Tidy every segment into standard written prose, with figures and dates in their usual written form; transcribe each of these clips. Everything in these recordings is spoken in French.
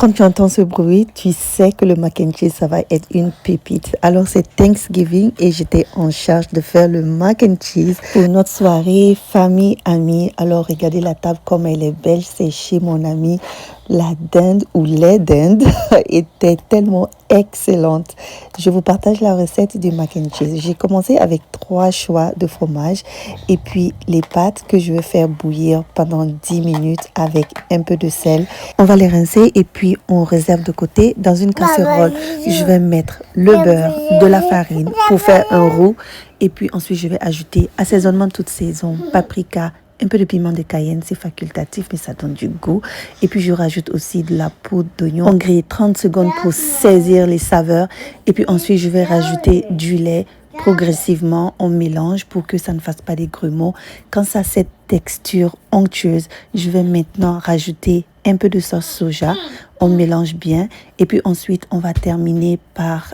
Quand tu entends ce bruit, tu sais que le mac and cheese, ça va être une pépite. Alors, c'est Thanksgiving et j'étais en charge de faire le mac and cheese pour notre soirée, famille, amis. Alors, regardez la table comme elle est belle. C'est chez mon ami. La dinde ou les dindes était tellement excellente. Je vous partage la recette du mac and cheese. J'ai commencé avec 3 choix de fromage et puis les pâtes que je vais faire bouillir pendant 10 minutes avec un peu de sel. On va les rincer et puis on réserve de côté. Dans une casserole, je vais mettre le beurre, de la farine pour faire un roux. Et puis ensuite, je vais ajouter assaisonnement de toute saison, paprika, un peu de piment de Cayenne, c'est facultatif, mais ça donne du goût. Et puis, je rajoute aussi de la poudre d'oignon. On grille 30 secondes pour saisir les saveurs. Et puis ensuite, je vais rajouter du lait. Progressivement, on mélange pour que ça ne fasse pas des grumeaux. Quand ça a cette texture onctueuse, je vais maintenant rajouter un peu de sauce soja. On mélange bien. Et puis ensuite, on va terminer par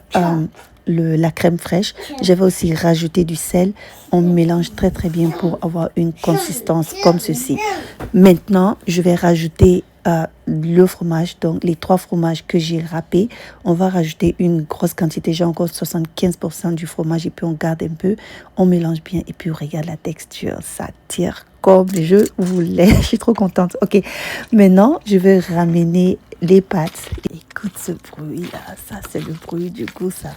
la crème fraîche. Je vais aussi rajouter du sel. On mélange très très bien pour avoir une consistance comme ceci. Maintenant, je vais rajouter le fromage, donc les 3 fromages que j'ai râpés. On va rajouter une grosse quantité, j'ai encore 75% du fromage et puis on garde un peu. On mélange bien et puis on regarde la texture. Ça tire comme je voulais. Je suis trop contente. Ok, maintenant, je vais ramener les pâtes. Écoute ce bruit-là. Ça, c'est le bruit du goût, ça.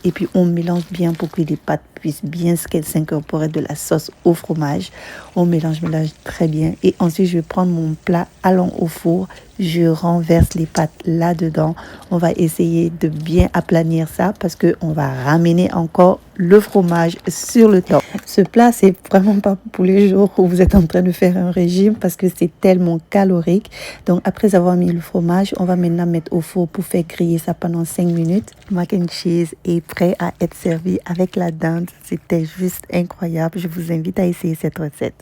Et puis, on mélange bien pour que les pâtes puissent bien s'incorporer de la sauce au fromage. On mélange très bien. Et ensuite, je vais prendre mon plat allant au four. Je renverse les pâtes là-dedans. On va essayer de bien aplanir ça parce qu'on va ramener encore le fromage sur le top. Ce plat, c'est vraiment pas pour les jours où vous êtes en train de faire un régime parce que c'est tellement calorique. Donc, après avoir mis le fromage, on va maintenant mettre au four pour faire griller ça pendant 5 minutes. Mac and cheese est prêt à être servi avec la dinde. C'était juste incroyable. Je vous invite à essayer cette recette.